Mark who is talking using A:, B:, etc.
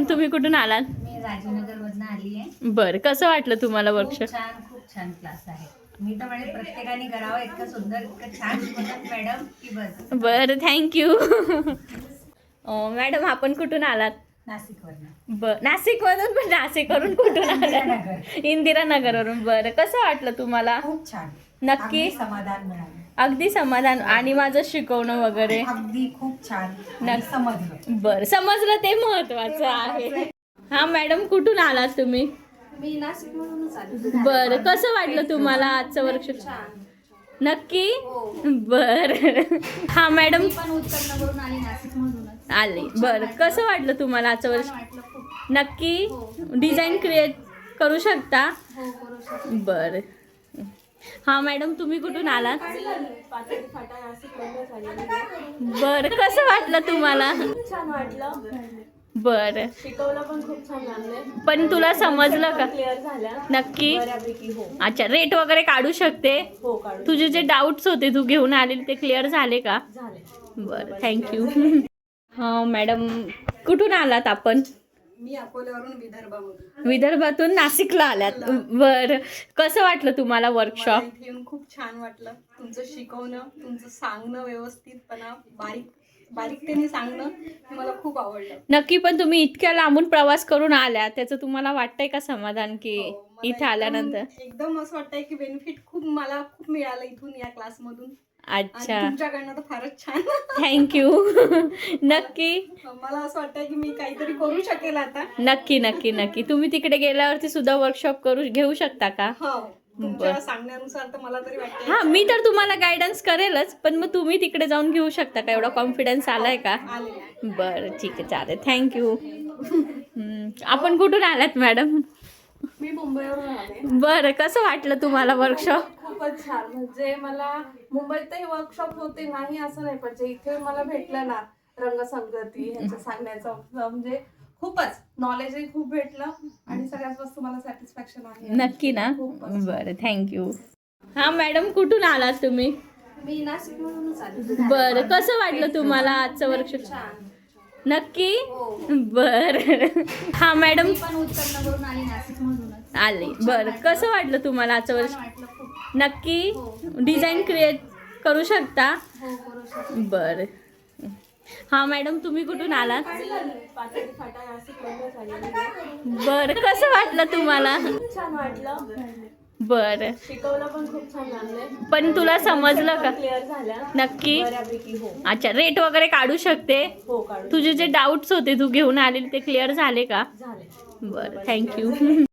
A: तुम्ही कुठून आलात?
B: मी राजीवनगर मधून आली आहे.
A: बरं, कसं वाटलं तुम्हाला वर्कशॉप?
B: खूप छान क्लास आहे. मी तर म्हणजे प्रत्येकाने करावं. इतकं सुंदर इतकं छान शिकवतात मॅडम की बस.
A: बरं, थँक्यू. मॅडम आपण कुठून आलात?
B: नाशिकवरून.
A: नाशिकमधून? पण नाशिकवरून कुठून आलात? इंदिरानगरवरून. बरं, कसं वाटलं तुम्हाला?
B: खूप छान.
A: नक्की
B: अगदी समाधान मिळालं.
A: अगदी समाधान. आणि माझं शिकवणं वगैरे
B: अगदी खूप छान आणि समजलं.
A: बरं, समजलं ते महत्वाचं आहे. हा मॅडम, कुठून आलात तुम्ही?
C: मी नाशिकमधूनच आले.
A: बरं, कसं वाटलं तुम्हाला आजचं वर्कशॉप? नक्की? बरं. हा मॅडम
C: मी पण उत्तरनगरवरून आली, नाशिकमधूनच
A: आले. बरं, कसं वाटलं तुम्हाला आजचं वर्ष?
C: वाटलं खूप.
A: नक्की डिझाईन क्रिएट करू शकता?
C: हो, करू शकते.
A: बरं. हा मॅडम, तुम्ही कुठून आलात?
C: पाचडी फाटा नाशिकमधूनच आलेली.
A: बरं, कसं वाटलं तुम्हाला?
C: खूप छान वाटलं.
A: बरं,
C: शिकवलं पण खूप छान लागले.
A: पण तुला समजलं का?
C: क्लिअर झाल्या
A: नक्की?
C: बऱ्यापैकी. हो
A: अच्छा, रेट वगैरे काढू शकते?
C: हो काढू
A: तुझे जे डाऊट्स होते तू घेऊन आलेले ते क्लिअर झाले का?
C: झाले.
A: बरं, थँक्यू. हा मॅडम, कुठून आलात आपण?
C: मी अकोल्यावरून विदर्भामधून.
A: विदर्भातून नाशिकला आल्यात. बरं, कसं वाटलं तुम्हाला वर्कशॉप?
C: इथे येऊन खूप छान वाटलं. तुमचं शिकवणं, तुमचं सांगणं व्यवस्थितपणा, बारीकतेने सांगणं हे मला खूप आवडलं.
A: नक्की, पण तुम्ही इतक्या लांबून प्रवास करून आल्या त्याचं तुम्हाला वाटतंय का समाधान की
C: हो, मला
A: इथे आल्यानंतर?
C: एकदम असं वाटतंय की बेनिफिट मला खूप मिळालं इथून या क्लासमधून.
A: अच्छा,
C: तुमच्याकडनं तर फारच छान.
A: थँक्यू. नक्की
C: मला असं वाटतंय की मी काहीतरी करू शकेल आता.
A: नक्की नक्की नक्की तुम्ही तिकडे गेल्यावरती सुद्धा वर्कशॉप घेऊ शकता का?
C: हो, तुमच्या सांगण्यानुसार तर मला तरी वाटतंय.
A: हा, मी तर तुम्हाला गायडन्स करेलच, पण मग तुम्ही तिकडे जाऊन घेऊ शकता का? एवढा कॉन्फिडन्स आलाय का? बरं, ठीक आहे, चालेल, थँक्यू. आपण कुठून आलात मॅडम?
C: मी मुंबईवरून आले.
A: बरं, कसं वाटलं तुम्हाला वर्कशॉप?
C: खूपच छान. म्हणजे मला मुंबईतही वर्कशॉप होते नाही असं नाही, पण जे इथे मला भेटलं ना रंगसंगती ह्याचं सांगण्याचं म्हणजे खूपच नॉलेजही खूप भेटलं आणि सगळ्यात वस्तू मला सॅटिस्फॅक्शन आहे.
A: नक्की ना? बरं, थँक्यू. हा मॅडम, कुठून आलात तुम्ही?
C: मी नाशिकमधूनच आले.
A: बरं, कसं वाटलं तुम्हाला आजचं वर्कशॉप?
C: छान.
A: नक्की? बरं. हा मॅडम
C: मी पण उत्तरनगरवरून आली, नाशिकमधूनच
A: आले. बरं, कसं वाटलं तुम्हाला आजचं वर्ष?
C: वाटलं खूप.
A: नक्की डिझाईन क्रिएट करू शकता?
C: हो, करू शकते.
A: बरं. हा मॅडम, तुम्ही कुठून आलात?
C: पाचडी फाटा नाशिकमधूनच आलेली.
A: बरं, कसं वाटलं तुम्हाला?
C: खूप छान वाटलं.
A: बरं,
C: शिकवलं पण खूप छान लागले.
A: पण तुला समजलं का?
C: क्लिअर झाल्या
A: नक्की?
C: बऱ्यापैकी. हो
A: अच्छा, रेट वगैरे काढू शकते?
C: हो काढू
A: तुझे जे डाऊट्स होते तू घेऊन आलेले ते क्लिअर झाले का?
C: झाले.
A: बरं, थँक्यू.